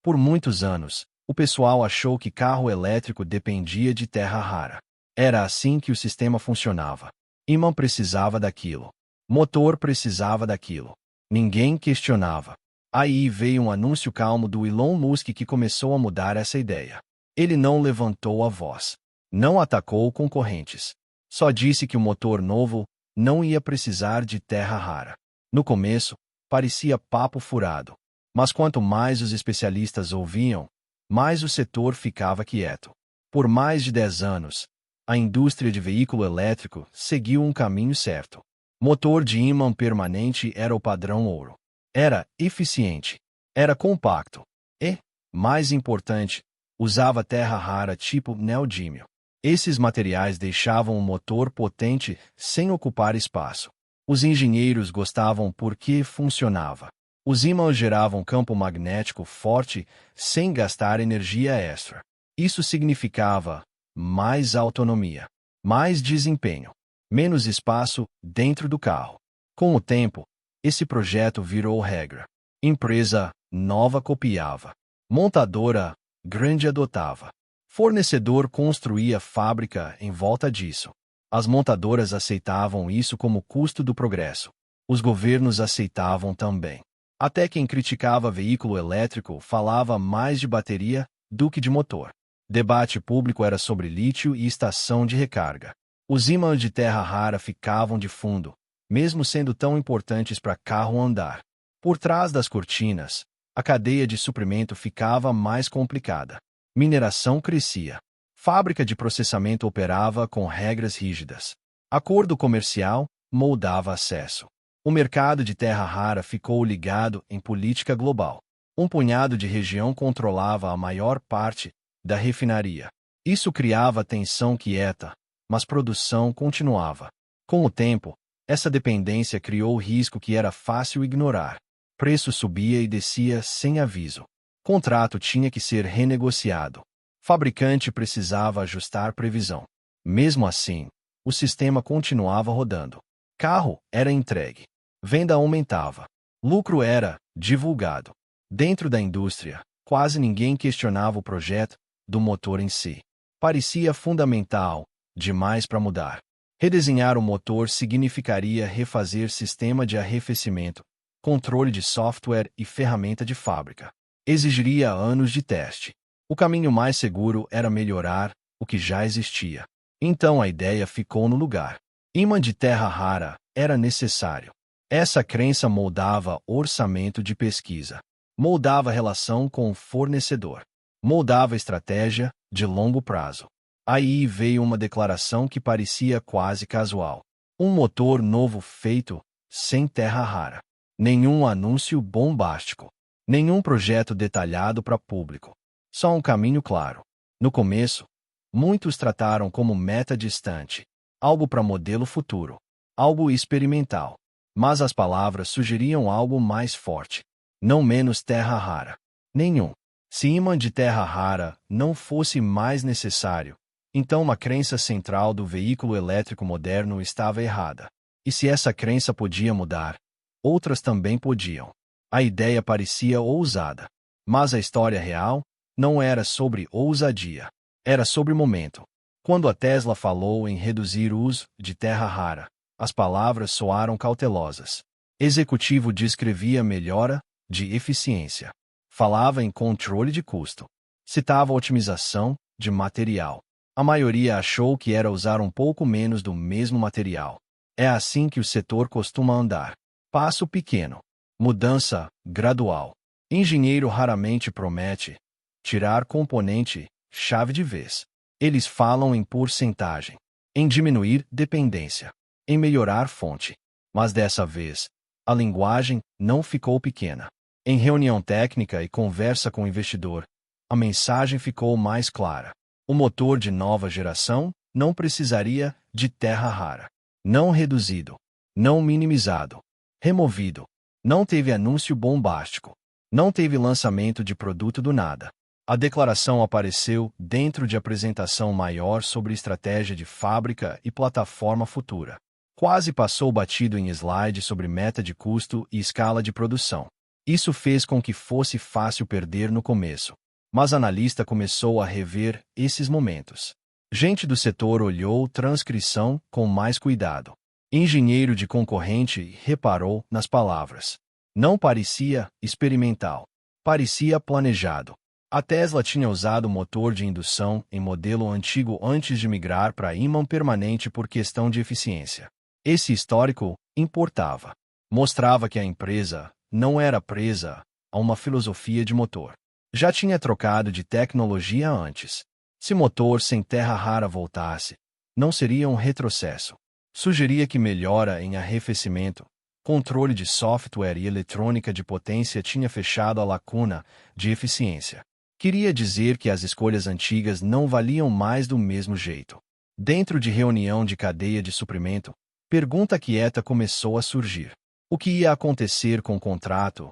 Por muitos anos, o pessoal achou que carro elétrico dependia de terra rara. Era assim que o sistema funcionava. Ímã precisava daquilo. Motor precisava daquilo. Ninguém questionava. Aí veio um anúncio calmo do Elon Musk que começou a mudar essa ideia. Ele não levantou a voz. Não atacou concorrentes. Só disse que o motor novo não ia precisar de terra rara. No começo, parecia papo furado. Mas quanto mais os especialistas ouviam, mais o setor ficava quieto. Por mais de 10 anos, a indústria de veículo elétrico seguiu um caminho certo. Motor de ímã permanente era o padrão ouro. Era eficiente, era compacto e, mais importante, usava terra rara tipo neodímio. Esses materiais deixavam o motor potente sem ocupar espaço. Os engenheiros gostavam porque funcionava. Os ímãs geravam campo magnético forte sem gastar energia extra. Isso significava mais autonomia, mais desempenho, menos espaço dentro do carro. Com o tempo, esse projeto virou regra. Empresa nova copiava. Montadora grande adotava. Fornecedor construía fábrica em volta disso. As montadoras aceitavam isso como custo do progresso. Os governos aceitavam também. Até quem criticava veículo elétrico falava mais de bateria do que de motor. Debate público era sobre lítio e estação de recarga. Os ímãs de terra rara ficavam de fundo, mesmo sendo tão importantes para carro andar. Por trás das cortinas, a cadeia de suprimento ficava mais complicada. Mineração crescia. Fábrica de processamento operava com regras rígidas. Acordo comercial moldava acesso. O mercado de terra rara ficou ligado em política global. Um punhado de região controlava a maior parte da refinaria. Isso criava tensão quieta, mas produção continuava. Com o tempo, essa dependência criou risco que era fácil ignorar. Preço subia e descia sem aviso. Contrato tinha que ser renegociado. Fabricante precisava ajustar previsão. Mesmo assim, o sistema continuava rodando. Carro era entregue. Venda aumentava. Lucro era divulgado. Dentro da indústria, quase ninguém questionava o projeto do motor em si. Parecia fundamental demais para mudar. Redesenhar o motor significaria refazer sistema de arrefecimento, controle de software e ferramenta de fábrica. Exigiria anos de teste. O caminho mais seguro era melhorar o que já existia. Então a ideia ficou no lugar. Ímã de terra rara era necessário. Essa crença moldava orçamento de pesquisa, moldava relação com o fornecedor, moldava estratégia de longo prazo. Aí veio uma declaração que parecia quase casual. Um motor novo feito sem terra rara. Nenhum anúncio bombástico. Nenhum projeto detalhado para público. Só um caminho claro. No começo, muitos trataram como meta distante, algo para modelo futuro, algo experimental. Mas as palavras sugeriam algo mais forte. Não menos terra rara. Nenhum. Se ímã de terra rara não fosse mais necessário, então uma crença central do veículo elétrico moderno estava errada. E se essa crença podia mudar, outras também podiam. A ideia parecia ousada. Mas a história real não era sobre ousadia. Era sobre momento. Quando a Tesla falou em reduzir o uso de terra rara, as palavras soaram cautelosas. Executivo descrevia melhora de eficiência. Falava em controle de custo. Citava otimização de material. A maioria achou que era usar um pouco menos do mesmo material. É assim que o setor costuma andar. Passo pequeno. Mudança gradual. Engenheiro raramente promete tirar componente chave de vez. Eles falam em porcentagem, em diminuir dependência, em melhorar fonte. Mas dessa vez, a linguagem não ficou pequena. Em reunião técnica e conversa com o investidor, a mensagem ficou mais clara. O motor de nova geração não precisaria de terra rara. Não reduzido. Não minimizado. Removido. Não teve anúncio bombástico. Não teve lançamento de produto do nada. A declaração apareceu dentro de apresentação maior sobre estratégia de fábrica e plataforma futura. Quase passou batido em slide sobre meta de custo e escala de produção. Isso fez com que fosse fácil perder no começo. Mas a analista começou a rever esses momentos. Gente do setor olhou transcrição com mais cuidado. Engenheiro de concorrente reparou nas palavras. Não parecia experimental. Parecia planejado. A Tesla tinha usado motor de indução em modelo antigo antes de migrar para ímã permanente por questão de eficiência. Esse histórico importava. Mostrava que a empresa não era presa a uma filosofia de motor. Já tinha trocado de tecnologia antes. Se motor sem terra rara voltasse, não seria um retrocesso. Sugeria que melhora em arrefecimento, controle de software e eletrônica de potência tinha fechado a lacuna de eficiência. Queria dizer que as escolhas antigas não valiam mais do mesmo jeito. Dentro de reunião de cadeia de suprimento, pergunta quieta começou a surgir. O que ia acontecer com o contrato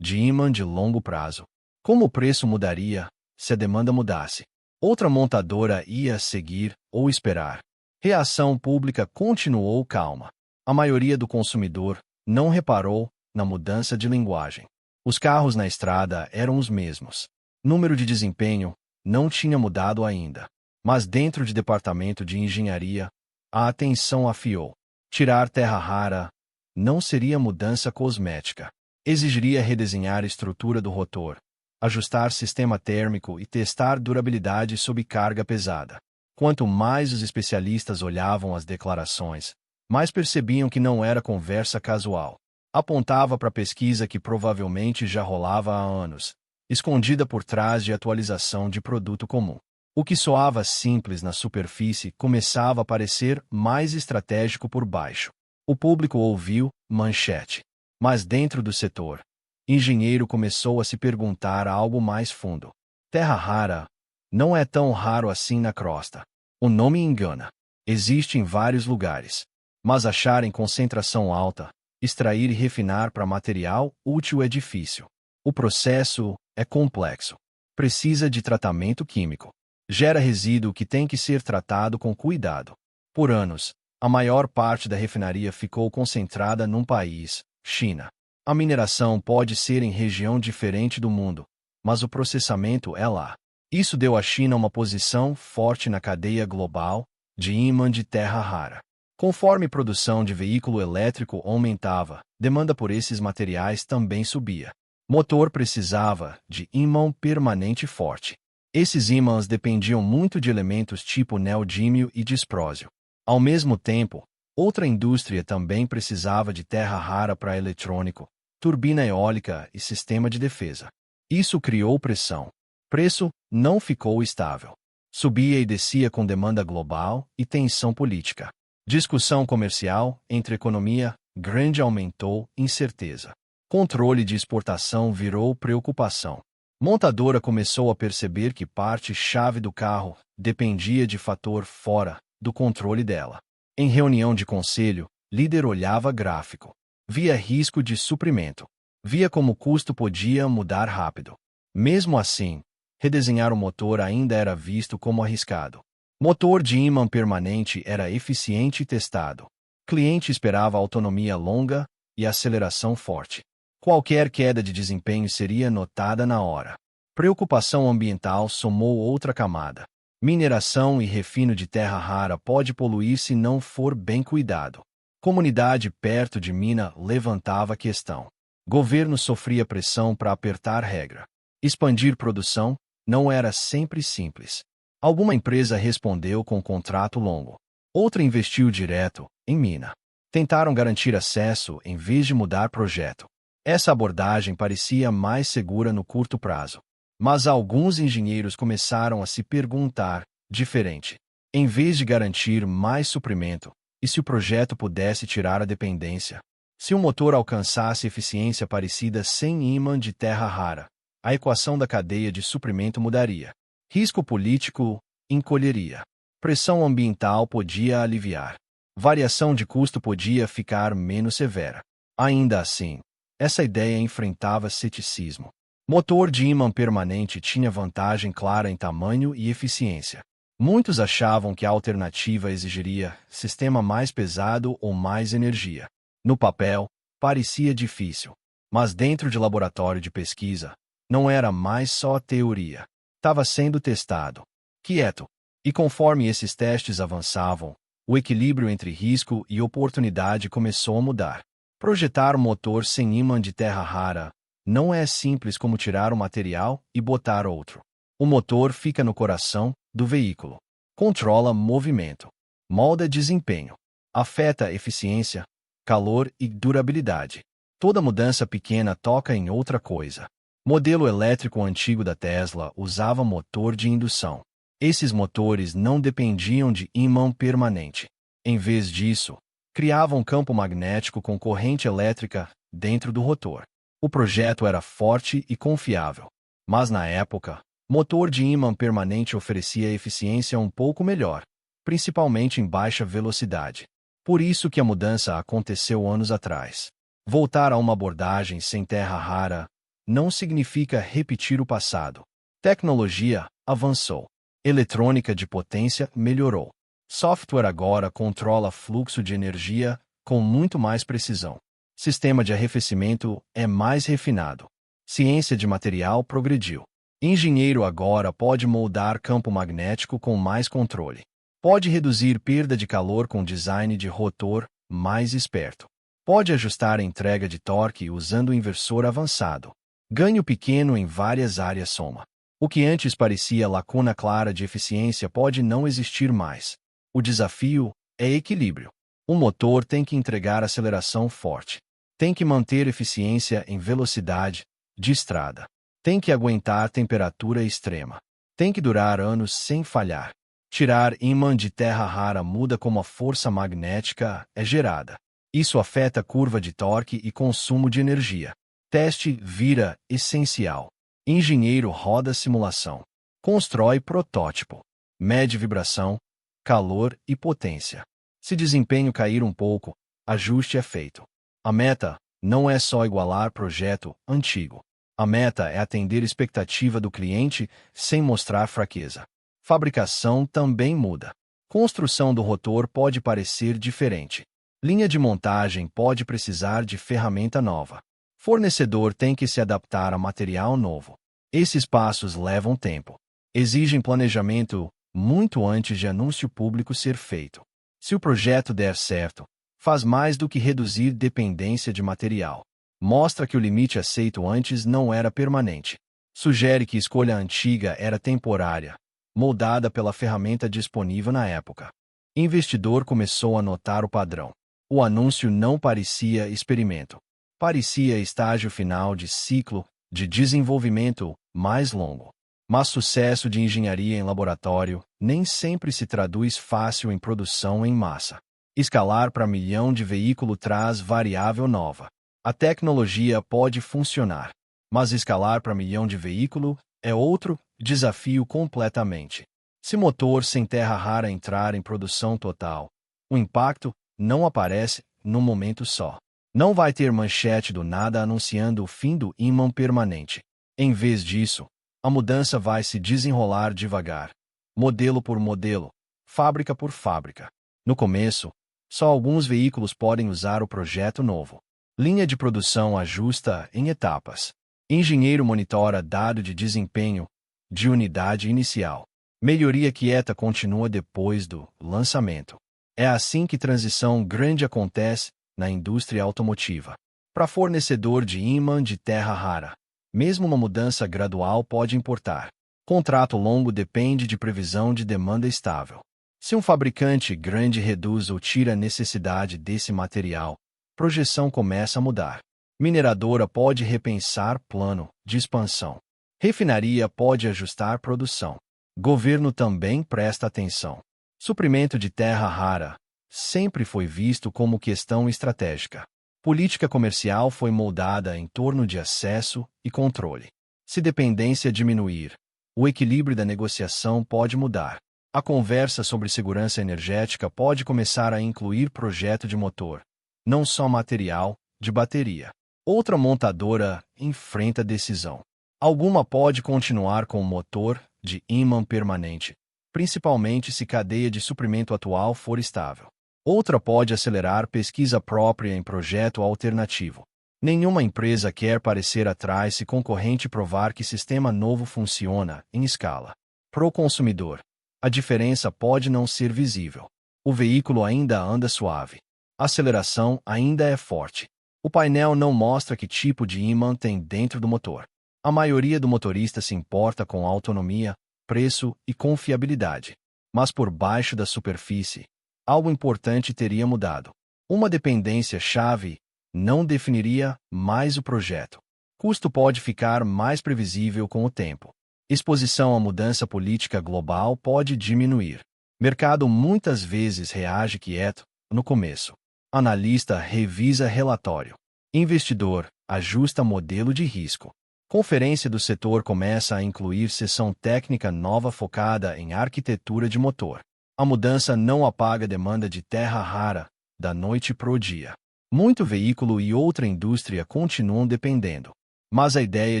de ímã de longo prazo? Como o preço mudaria se a demanda mudasse? Outra montadora ia seguir ou esperar? Reação pública continuou calma. A maioria do consumidor não reparou na mudança de linguagem. Os carros na estrada eram os mesmos. Número de desempenho não tinha mudado ainda. Mas dentro de departamento de engenharia, a atenção afiou. Tirar terra rara não seria mudança cosmética. Exigiria redesenhar a estrutura do rotor, ajustar sistema térmico e testar durabilidade sob carga pesada. Quanto mais os especialistas olhavam as declarações, mais percebiam que não era conversa casual. Apontava para pesquisa que provavelmente já rolava há anos, escondida por trás de atualização de produto comum. O que soava simples na superfície começava a parecer mais estratégico por baixo. O público ouviu manchete. Mas dentro do setor, engenheiro começou a se perguntar algo mais fundo. Terra rara não é tão raro assim na crosta. O nome engana. Existe em vários lugares. Mas achar em concentração alta, extrair e refinar para material útil é difícil. O processo é complexo. Precisa de tratamento químico. Gera resíduo que tem que ser tratado com cuidado. Por anos, a maior parte da refinaria ficou concentrada num país, China. A mineração pode ser em região diferente do mundo, mas o processamento é lá. Isso deu à China uma posição forte na cadeia global de ímã de terra rara. Conforme produção de veículo elétrico aumentava, demanda por esses materiais também subia. Motor precisava de ímã permanente forte. Esses ímãs dependiam muito de elementos tipo neodímio e disprósio. Ao mesmo tempo, outra indústria também precisava de terra rara para eletrônico, turbina eólica e sistema de defesa. Isso criou pressão. Preço não ficou estável. Subia e descia com demanda global e tensão política. Discussão comercial entre economia grande aumentou incerteza. Controle de exportação virou preocupação. Montadora começou a perceber que parte-chave do carro dependia de fator fora do controle dela. Em reunião de conselho, líder olhava gráfico. Via risco de suprimento. Via como o custo podia mudar rápido. Mesmo assim, redesenhar o motor ainda era visto como arriscado. Motor de ímã permanente era eficiente e testado. Cliente esperava autonomia longa e aceleração forte. Qualquer queda de desempenho seria notada na hora. Preocupação ambiental somou outra camada. Mineração e refino de terra rara pode poluir se não for bem cuidado. Comunidade perto de mina levantava a questão. Governo sofria pressão para apertar regra. Expandir produção não era sempre simples. Alguma empresa respondeu com contrato longo. Outra investiu direto em mina. Tentaram garantir acesso em vez de mudar projeto. Essa abordagem parecia mais segura no curto prazo. Mas alguns engenheiros começaram a se perguntar, diferente. Em vez de garantir mais suprimento, e se o projeto pudesse tirar a dependência? Se o motor alcançasse eficiência parecida sem ímã de terra rara, a equação da cadeia de suprimento mudaria. Risco político encolheria. Pressão ambiental podia aliviar. Variação de custo podia ficar menos severa. Ainda assim, essa ideia enfrentava ceticismo. Motor de ímã permanente tinha vantagem clara em tamanho e eficiência. Muitos achavam que a alternativa exigiria sistema mais pesado ou mais energia. No papel, parecia difícil. Mas dentro de laboratório de pesquisa, não era mais só teoria. Estava sendo testado. Quieto. E conforme esses testes avançavam, o equilíbrio entre risco e oportunidade começou a mudar. Projetar um motor sem ímã de terra rara não é simples como tirar o material e botar outro. O motor fica no coração do veículo. Controla movimento, molda desempenho, afeta eficiência, calor e durabilidade. Toda mudança pequena toca em outra coisa. Modelo elétrico antigo da Tesla usava motor de indução. Esses motores não dependiam de ímã permanente. Em vez disso, criavam um campo magnético com corrente elétrica dentro do rotor. O projeto era forte e confiável. Mas na época, motor de ímã permanente oferecia eficiência um pouco melhor, principalmente em baixa velocidade. Por isso que a mudança aconteceu anos atrás. Voltar a uma abordagem sem terra rara não significa repetir o passado. Tecnologia avançou. Eletrônica de potência melhorou. Software agora controla fluxo de energia com muito mais precisão. Sistema de arrefecimento é mais refinado. Ciência de material progrediu. Engenheiro agora pode moldar campo magnético com mais controle. Pode reduzir perda de calor com design de rotor mais esperto. Pode ajustar a entrega de torque usando inversor avançado. Ganho pequeno em várias áreas soma. O que antes parecia lacuna clara de eficiência pode não existir mais. O desafio é equilíbrio. O motor tem que entregar aceleração forte. Tem que manter eficiência em velocidade de estrada. Tem que aguentar temperatura extrema. Tem que durar anos sem falhar. Tirar ímã de terra rara muda como a força magnética é gerada. Isso afeta a curva de torque e consumo de energia. Teste vira essencial. Engenheiro roda simulação. Constrói protótipo. Mede vibração, calor e potência. Se desempenho cair um pouco, ajuste é feito. A meta não é só igualar projeto antigo. A meta é atender expectativa do cliente sem mostrar fraqueza. Fabricação também muda. Construção do rotor pode parecer diferente. Linha de montagem pode precisar de ferramenta nova. Fornecedor tem que se adaptar a material novo. Esses passos levam tempo. Exigem planejamento muito antes de anúncio público ser feito. Se o projeto der certo, faz mais do que reduzir dependência de material. Mostra que o limite aceito antes não era permanente. Sugere que escolha antiga era temporária, moldada pela ferramenta disponível na época. Investidor começou a notar o padrão. O anúncio não parecia experimento. Parecia estágio final de ciclo de desenvolvimento mais longo. Mas sucesso de engenharia em laboratório nem sempre se traduz fácil em produção em massa. Escalar para milhão de veículo traz variável nova. A tecnologia pode funcionar, mas escalar para milhão de veículo é outro desafio completamente. Se motor sem terra rara entrar em produção total, o impacto não aparece num momento só. Não vai ter manchete do nada anunciando o fim do ímã permanente. Em vez disso, a mudança vai se desenrolar devagar, modelo por modelo, fábrica por fábrica. No começo, só alguns veículos podem usar o projeto novo. Linha de produção ajusta em etapas. Engenheiro monitora dado de desempenho de unidade inicial. Melhoria quieta continua depois do lançamento. É assim que transição grande acontece na indústria automotiva. Para fornecedor de ímã de terra rara, mesmo uma mudança gradual pode importar. Contrato longo depende de previsão de demanda estável. Se um fabricante grande reduz ou tira a necessidade desse material, projeção começa a mudar. Mineradora pode repensar plano de expansão. Refinaria pode ajustar produção. Governo também presta atenção. Suprimento de terra rara sempre foi visto como questão estratégica. Política comercial foi moldada em torno de acesso e controle. Se dependência diminuir, o equilíbrio da negociação pode mudar. A conversa sobre segurança energética pode começar a incluir projeto de motor, não só material, de bateria. Outra montadora enfrenta decisão. Alguma pode continuar com o motor de ímã permanente, principalmente se cadeia de suprimento atual for estável. Outra pode acelerar pesquisa própria em projeto alternativo. Nenhuma empresa quer parecer atrás se concorrente provar que sistema novo funciona em escala. Pro consumidor, a diferença pode não ser visível. O veículo ainda anda suave. A aceleração ainda é forte. O painel não mostra que tipo de ímã tem dentro do motor. A maioria do motorista se importa com autonomia, preço e confiabilidade. Mas por baixo da superfície, algo importante teria mudado. Uma dependência-chave não definiria mais o projeto. Custo pode ficar mais previsível com o tempo. Exposição à mudança política global pode diminuir. Mercado muitas vezes reage quieto no começo. Analista revisa relatório. Investidor ajusta modelo de risco. Conferência do setor começa a incluir sessão técnica nova focada em arquitetura de motor. A mudança não apaga a demanda de terra rara da noite pro dia. Muito veículo e outra indústria continuam dependendo. Mas a ideia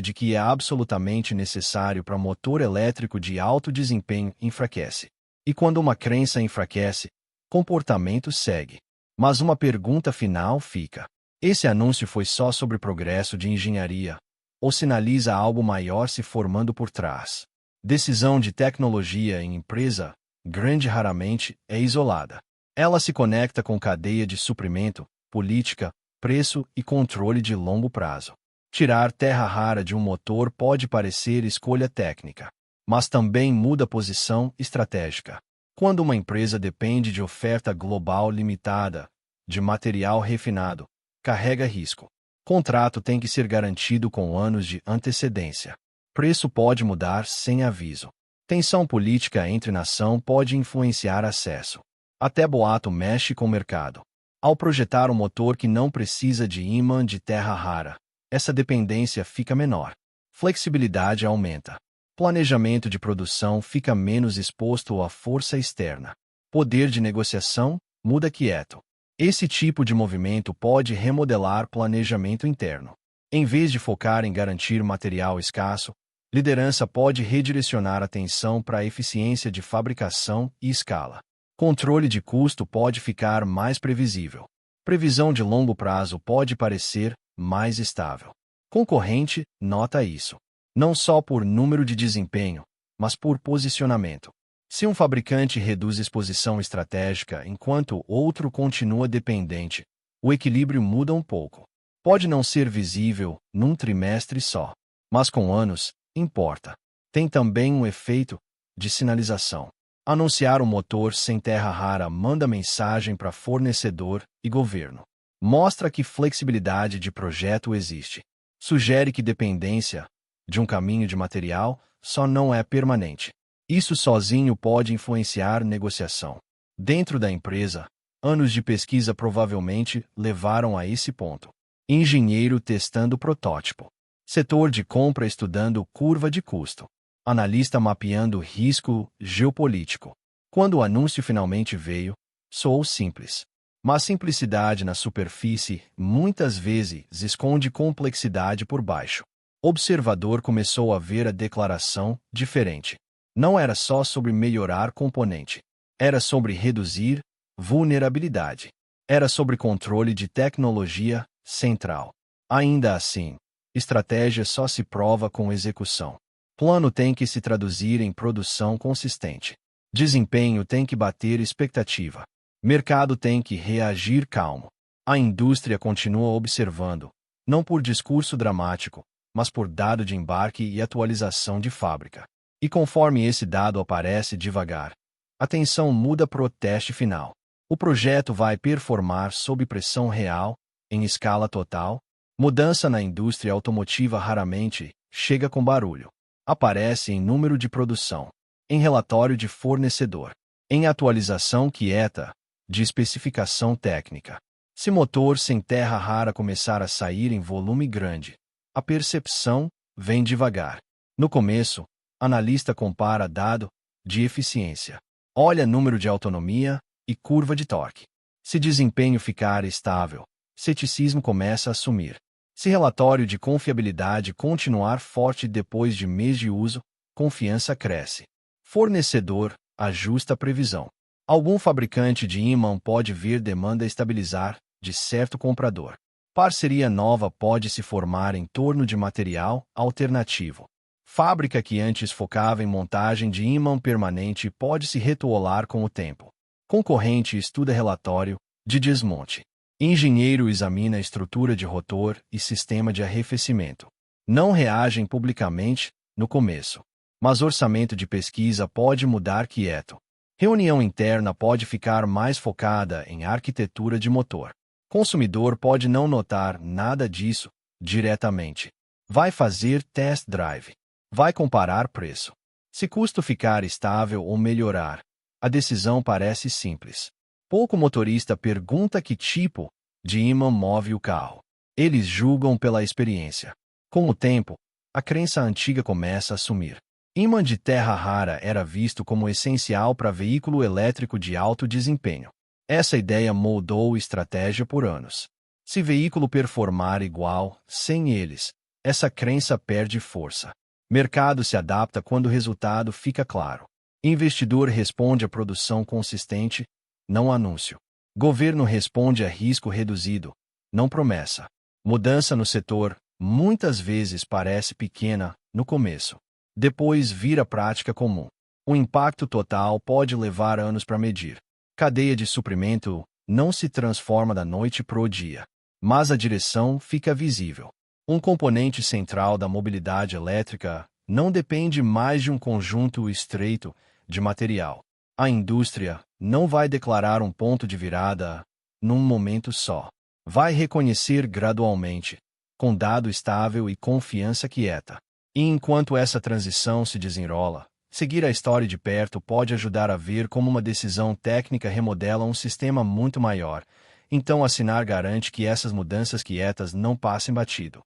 de que é absolutamente necessário para motor elétrico de alto desempenho enfraquece. E quando uma crença enfraquece, comportamento segue. Mas uma pergunta final fica. Esse anúncio foi só sobre progresso de engenharia? Ou sinaliza algo maior se formando por trás? Decisão de tecnologia em empresa grande raramente é isolada. Ela se conecta com cadeia de suprimento, política, preço e controle de longo prazo. Tirar terra rara de um motor pode parecer escolha técnica, mas também muda posição estratégica. Quando uma empresa depende de oferta global limitada, de material refinado, carrega risco. Contrato tem que ser garantido com anos de antecedência. Preço pode mudar sem aviso. Tensão política entre nação pode influenciar acesso. Até boato mexe com o mercado. Ao projetar um motor que não precisa de ímã de terra rara, essa dependência fica menor. Flexibilidade aumenta. Planejamento de produção fica menos exposto à força externa. Poder de negociação muda quieto. Esse tipo de movimento pode remodelar planejamento interno. Em vez de focar em garantir material escasso, liderança pode redirecionar atenção para a eficiência de fabricação e escala. Controle de custo pode ficar mais previsível. Previsão de longo prazo pode parecer mais estável. Concorrente nota isso. Não só por número de desempenho, mas por posicionamento. Se um fabricante reduz exposição estratégica enquanto outro continua dependente, o equilíbrio muda um pouco. Pode não ser visível num trimestre só, mas com anos, importa. Tem também um efeito de sinalização. Anunciar um motor sem terra rara manda mensagem para fornecedor e governo. Mostra que flexibilidade de projeto existe. Sugere que dependência de um caminho de material só não é permanente. Isso sozinho pode influenciar negociação. Dentro da empresa, anos de pesquisa provavelmente levaram a esse ponto. Engenheiro testando protótipo. Setor de compra estudando curva de custo. Analista mapeando risco geopolítico. Quando o anúncio finalmente veio, soou simples. Mas simplicidade na superfície muitas vezes esconde complexidade por baixo. Observador começou a ver a declaração diferente. Não era só sobre melhorar componente. Era sobre reduzir vulnerabilidade. Era sobre controle de tecnologia central. Ainda assim, estratégia só se prova com execução. Plano tem que se traduzir em produção consistente. Desempenho tem que bater expectativa. Mercado tem que reagir calmo. A indústria continua observando, não por discurso dramático, mas por dado de embarque e atualização de fábrica. E conforme esse dado aparece devagar, a tensão muda para o teste final. O projeto vai performar sob pressão real, em escala total. Mudança na indústria automotiva raramente chega com barulho. Aparece em número de produção, em relatório de fornecedor, em atualização quieta de especificação técnica. Se motor sem terra rara começar a sair em volume grande, a percepção vem devagar. No começo, analista compara dado de eficiência, olha número de autonomia e curva de torque. Se desempenho ficar estável, ceticismo começa a sumir. Se relatório de confiabilidade continuar forte depois de mês de uso, confiança cresce. Fornecedor ajusta a previsão. Algum fabricante de ímã pode ver demanda estabilizar de certo comprador. Parceria nova pode se formar em torno de material alternativo. Fábrica que antes focava em montagem de ímã permanente pode se retolar com o tempo. Concorrente estuda relatório de desmonte. Engenheiro examina a estrutura de rotor e sistema de arrefecimento. Não reagem publicamente no começo, mas orçamento de pesquisa pode mudar quieto. Reunião interna pode ficar mais focada em arquitetura de motor. Consumidor pode não notar nada disso diretamente. Vai fazer test drive. Vai comparar preço. Se custo ficar estável ou melhorar, a decisão parece simples. Pouco motorista pergunta que tipo de ímã move o carro. Eles julgam pela experiência. Com o tempo, a crença antiga começa a sumir. Ímã de terra rara era visto como essencial para veículo elétrico de alto desempenho. Essa ideia moldou estratégia por anos. Se veículo performar igual, sem eles, essa crença perde força. Mercado se adapta quando o resultado fica claro. Investidor responde a produção consistente, não anúncio. Governo responde a risco reduzido, não promessa. Mudança no setor, muitas vezes parece pequena no começo. Depois vira prática comum. O impacto total pode levar anos para medir. Cadeia de suprimento não se transforma da noite pro dia, mas a direção fica visível. Um componente central da mobilidade elétrica não depende mais de um conjunto estreito de material. A indústria não vai declarar um ponto de virada num momento só. Vai reconhecer gradualmente, com dado estável e confiança quieta. E enquanto essa transição se desenrola, seguir a história de perto pode ajudar a ver como uma decisão técnica remodela um sistema muito maior. Então assinar garante que essas mudanças quietas não passem batido.